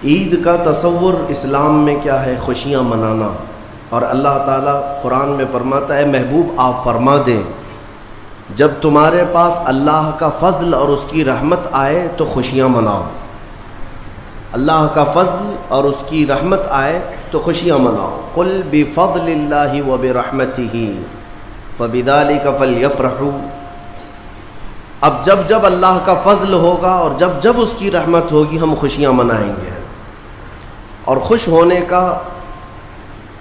عید کا تصور اسلام میں کیا ہے؟ خوشیاں منانا. اور اللہ تعالیٰ قرآن میں فرماتا ہے محبوب آپ فرما دیں جب تمہارے پاس اللہ کا فضل اور اس کی رحمت آئے تو خوشیاں مناؤ. اللہ کا فضل اور اس کی رحمت آئے تو خوشیاں مناؤ. قل بفضل اللہ وبرحمتہ فبذلک فلیفرحوا. اب جب اللہ کا فضل ہوگا اور جب اس کی رحمت ہوگی ہم خوشیاں منائیں گے. اور خوش ہونے کا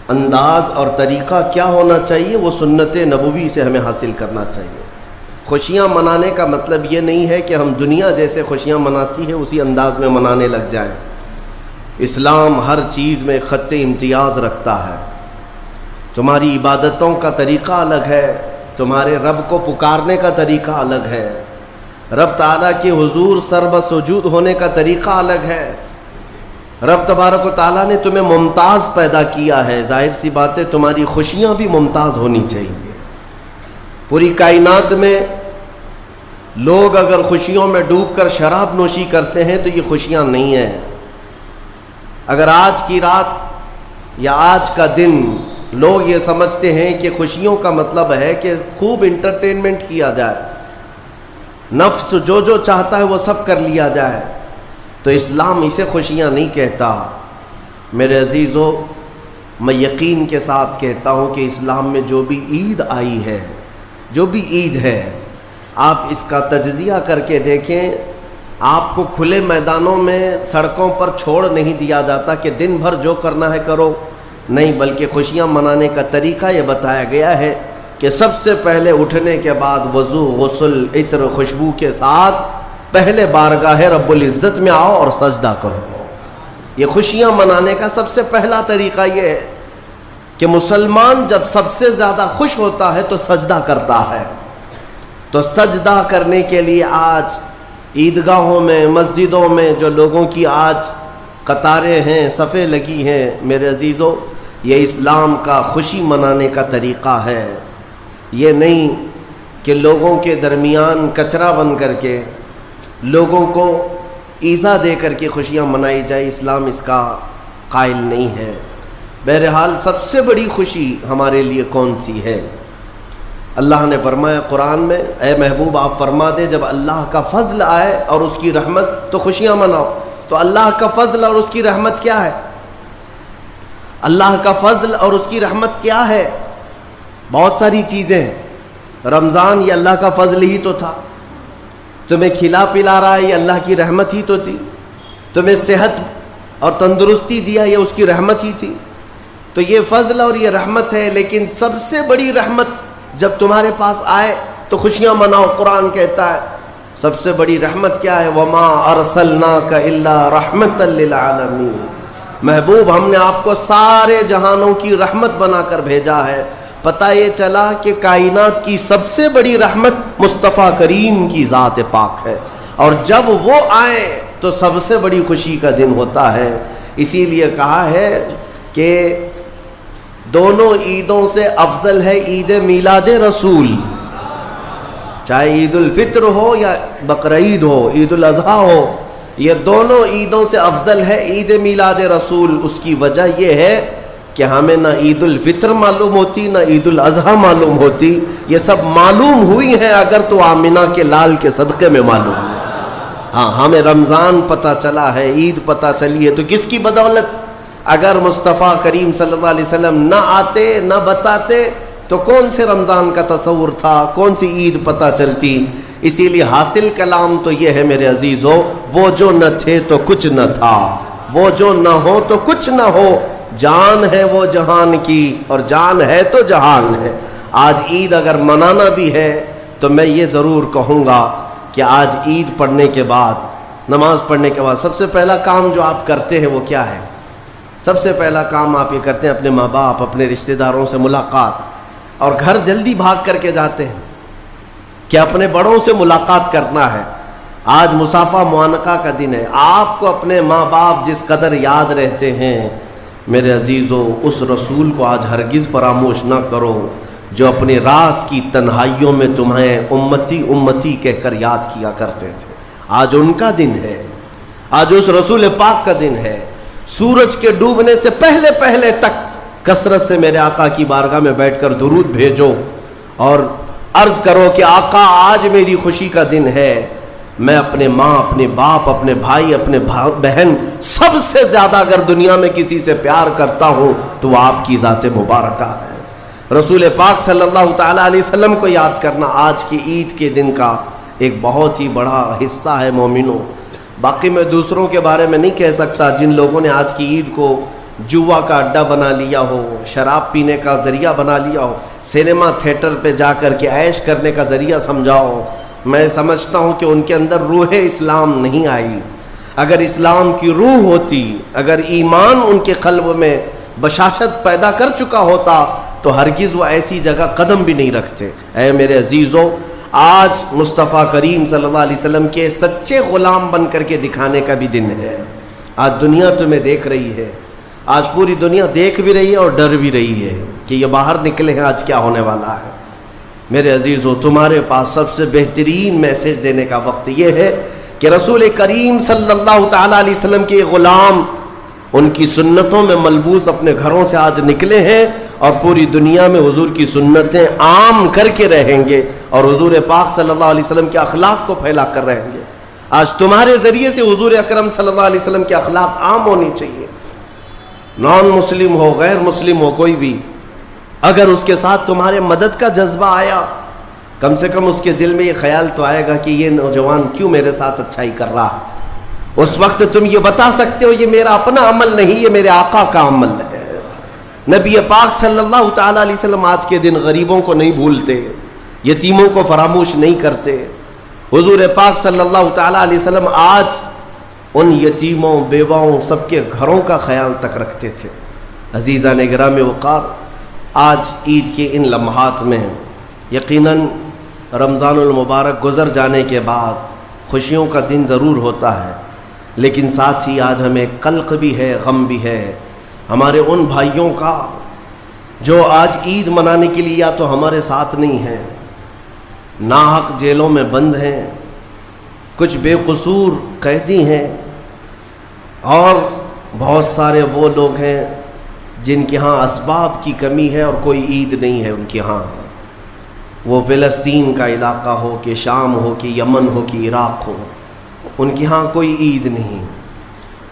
انداز اور طریقہ کیا ہونا چاہیے؟ وہ سنت نبوی سے ہمیں حاصل کرنا چاہیے. خوشیاں منانے کا مطلب یہ نہیں ہے کہ ہم دنیا جیسے خوشیاں مناتی ہے اسی انداز میں منانے لگ جائیں. اسلام ہر چیز میں خط امتیاز رکھتا ہے. تمہاری عبادتوں کا طریقہ الگ ہے، تمہارے رب کو پکارنے کا طریقہ الگ ہے، رب تعالیٰ کے حضور سر سجود ہونے کا طریقہ الگ ہے. رب تبارک و تعالیٰ نے تمہیں ممتاز پیدا کیا ہے، ظاہر سی بات ہے تمہاری خوشیاں بھی ممتاز ہونی چاہیے. پوری کائنات میں لوگ اگر خوشیوں میں ڈوب کر شراب نوشی کرتے ہیں تو یہ خوشیاں نہیں ہیں. اگر آج کی رات یا آج کا دن لوگ یہ سمجھتے ہیں کہ خوشیوں کا مطلب ہے کہ خوب انٹرٹینمنٹ کیا جائے، نفس جو چاہتا ہے وہ سب کر لیا جائے، تو اسلام اسے خوشیاں نہیں کہتا. میرے عزیزو، میں یقین کے ساتھ کہتا ہوں کہ اسلام میں جو بھی عید آئی ہے، جو بھی عید ہے، آپ اس کا تجزیہ کر کے دیکھیں. آپ کو کھلے میدانوں میں سڑکوں پر چھوڑ نہیں دیا جاتا کہ دن بھر جو کرنا ہے کرو، نہیں، بلکہ خوشیاں منانے کا طریقہ یہ بتایا گیا ہے کہ سب سے پہلے اٹھنے کے بعد وضو، غسل، عطر، خوشبو کے ساتھ پہلے بارگاہ رب العزت میں آؤ اور سجدہ کرو. یہ خوشیاں منانے کا سب سے پہلا طریقہ یہ ہے کہ مسلمان جب سب سے زیادہ خوش ہوتا ہے تو سجدہ کرتا ہے. تو سجدہ کرنے کے لیے آج عیدگاہوں میں، مسجدوں میں جو لوگوں کی آج قطاریں ہیں، صفیں لگی ہیں، میرے عزیزو، یہ اسلام کا خوشی منانے کا طریقہ ہے. یہ نہیں کہ لوگوں کے درمیان کچرا بن کر کے لوگوں کو ایذا دے کر کے خوشیاں منائی جائے. اسلام اس کا قائل نہیں ہے. بہرحال سب سے بڑی خوشی ہمارے لیے کون سی ہے؟ اللہ نے فرمایا قرآن میں، اے محبوب آپ فرما دے جب اللہ کا فضل آئے اور اس کی رحمت تو خوشیاں مناؤ. تو اللہ کا فضل اور اس کی رحمت کیا ہے؟ اللہ کا فضل اور اس کی رحمت کیا ہے؟ بہت ساری چیزیں. رمضان یہ اللہ کا فضل ہی تو تھا. تمہیں کھلا پلا رہا ہے یہ اللہ کی رحمت ہی تو تھی. تمہیں صحت اور تندرستی دیا یہ اس کی رحمت ہی تھی. تو یہ فضل اور یہ رحمت ہے. لیکن سب سے بڑی رحمت جب تمہارے پاس آئے تو خوشیاں مناؤ. قرآن کہتا ہے سب سے بڑی رحمت کیا ہے؟ وَمَا أَرْسَلْنَاكَ إِلَّا رَحْمَةً لِّلْعَالَمِينَ. محبوب ہم نے آپ کو سارے جہانوں کی رحمت بنا کر بھیجا ہے. پتہ یہ چلا کہ کائنات کی سب سے بڑی رحمت مصطفیٰ کریم کی ذات پاک ہے، اور جب وہ آئے تو سب سے بڑی خوشی کا دن ہوتا ہے. اسی لیے کہا ہے کہ دونوں عیدوں سے افضل ہے عید میلاد رسول. چاہے عید الفطر ہو یا بقرعید ہو، عید الاضحیٰ ہو، یہ دونوں عیدوں سے افضل ہے عید میلاد رسول. اس کی وجہ یہ ہے کہ ہمیں نہ عید الفطر معلوم ہوتی نہ عید الاضحیٰ معلوم ہوتی. یہ سب معلوم ہوئی ہیں اگر تو آمنہ کے لال کے صدقے میں معلوم. ہاں، ہمیں رمضان پتہ چلا ہے، عید پتہ چلی ہے، تو کس کی بدولت؟ اگر مصطفیٰ کریم صلی اللہ علیہ وسلم نہ آتے نہ بتاتے تو کون سے رمضان کا تصور تھا، کون سی عید پتہ چلتی؟ اسی لیے حاصل کلام تو یہ ہے میرے عزیزو، وہ جو نہ تھے تو کچھ نہ تھا، وہ جو نہ ہو تو کچھ نہ ہو. جان ہے وہ جہان کی اور جان ہے تو جہان ہے. آج عید اگر منانا بھی ہے تو میں یہ ضرور کہوں گا کہ آج عید پڑھنے کے بعد، نماز پڑھنے کے بعد سب سے پہلا کام جو آپ کرتے ہیں وہ کیا ہے؟ سب سے پہلا کام آپ یہ کرتے ہیں اپنے ماں باپ، اپنے رشتہ داروں سے ملاقات، اور گھر جلدی بھاگ کر کے جاتے ہیں کہ اپنے بڑوں سے ملاقات کرنا ہے. آج مصافحہ معانقہ کا دن ہے. آپ کو اپنے ماں باپ جس قدر یاد رہتے ہیں میرے عزیزو، اس رسول کو آج ہرگز فراموش نہ کرو جو اپنی رات کی تنہائیوں میں تمہیں امتی امتی کہہ کر یاد کیا کرتے تھے. آج ان کا دن ہے، آج اس رسول پاک کا دن ہے. سورج کے ڈوبنے سے پہلے پہلے تک کثرت سے میرے آقا کی بارگاہ میں بیٹھ کر درود بھیجو اور عرض کرو کہ آقا آج میری خوشی کا دن ہے، میں اپنے ماں، اپنے باپ، اپنے بھائی، اپنے بہن سب سے زیادہ اگر دنیا میں کسی سے پیار کرتا ہوں تو وہ آپ کی ذات مبارکہ ہے۔ رسول پاک صلی اللہ تعالیٰ علیہ وسلم کو یاد کرنا آج کی عید کے دن کا ایک بہت ہی بڑا حصہ ہے مومنوں۔ باقی میں دوسروں کے بارے میں نہیں کہہ سکتا، جن لوگوں نے آج کی عید کو جوا کا اڈا بنا لیا ہو، شراب پینے کا ذریعہ بنا لیا ہو، سینما تھیٹر پہ جا کر کے عیش کرنے کا ذریعہ سمجھاؤ، میں سمجھتا ہوں کہ ان کے اندر روح اسلام نہیں آئی۔ اگر اسلام کی روح ہوتی، اگر ایمان ان کے قلب میں بشاشت پیدا کر چکا ہوتا تو ہرگز وہ ایسی جگہ قدم بھی نہیں رکھتے۔ اے میرے عزیزو، آج مصطفیٰ کریم صلی اللہ علیہ وسلم کے سچے غلام بن کر کے دکھانے کا بھی دن ہے۔ آج دنیا تمہیں دیکھ رہی ہے، آج پوری دنیا دیکھ بھی رہی ہے اور ڈر بھی رہی ہے کہ یہ باہر نکلے ہیں آج کیا ہونے والا ہے۔ میرے عزیزو، تمہارے پاس سب سے بہترین میسج دینے کا وقت یہ ہے کہ رسول کریم صلی اللہ تعالیٰ علیہ وسلم کے غلام ان کی سنتوں میں ملبوس اپنے گھروں سے آج نکلے ہیں اور پوری دنیا میں حضور کی سنتیں عام کر کے رہیں گے اور حضور پاک صلی اللہ علیہ وسلم کے اخلاق کو پھیلا کر رہیں گے۔ آج تمہارے ذریعے سے حضور اکرم صلی اللہ علیہ وسلم کے اخلاق عام ہونی چاہیے۔ نان مسلم ہو، غیر مسلم ہو، کوئی بھی اگر اس کے ساتھ تمہارے مدد کا جذبہ آیا، کم سے کم اس کے دل میں یہ خیال تو آئے گا کہ یہ نوجوان کیوں میرے ساتھ اچھائی کر رہا ہے۔ اس وقت تم یہ بتا سکتے ہو یہ میرا اپنا عمل نہیں، یہ میرے آقا کا عمل ہے۔ نبی پاک صلی اللہ تعالیٰ علیہ وسلم آج کے دن غریبوں کو نہیں بھولتے، یتیموں کو فراموش نہیں کرتے۔ حضور پاک صلی اللہ تعالیٰ علیہ وسلم آج ان یتیموں، بیواؤں، سب کے گھروں کا خیال تک رکھتے تھے۔ عزیزان گرامی وقار، آج عید کے ان لمحات میں یقیناً رمضان المبارک گزر جانے کے بعد خوشیوں کا دن ضرور ہوتا ہے، لیکن ساتھ ہی آج ہمیں قلق بھی ہے، غم بھی ہے ہمارے ان بھائیوں کا جو آج عید منانے کے لیے یا تو ہمارے ساتھ نہیں ہیں، ناحق جیلوں میں بند ہیں، کچھ بے قصور قیدی ہیں، اور بہت سارے وہ لوگ ہیں جن کے ہاں اسباب کی کمی ہے اور کوئی عید نہیں ہے ان کے ہاں۔ وہ فلسطین کا علاقہ ہو کہ شام ہو کہ یمن ہو کہ عراق ہو، ان کے ہاں کوئی عید نہیں۔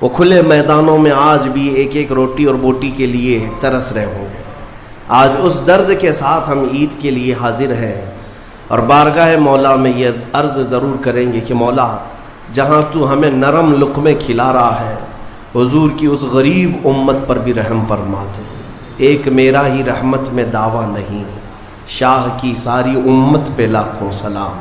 وہ کھلے میدانوں میں آج بھی ایک ایک روٹی اور بوٹی کے لیے ترس رہے ہوں گے۔ آج اس درد کے ساتھ ہم عید کے لیے حاضر ہیں اور بارگاہ مولا میں یہ عرض ضرور کریں گے کہ مولا، جہاں تو ہمیں نرم لقمے کھلا رہا ہے، حضور کی اس غریب امت پر بھی رحم فرما دے۔ ایک میرا ہی رحمت میں دعویٰ نہیں، شاہ کی ساری امت پہ لاکھوں سلام۔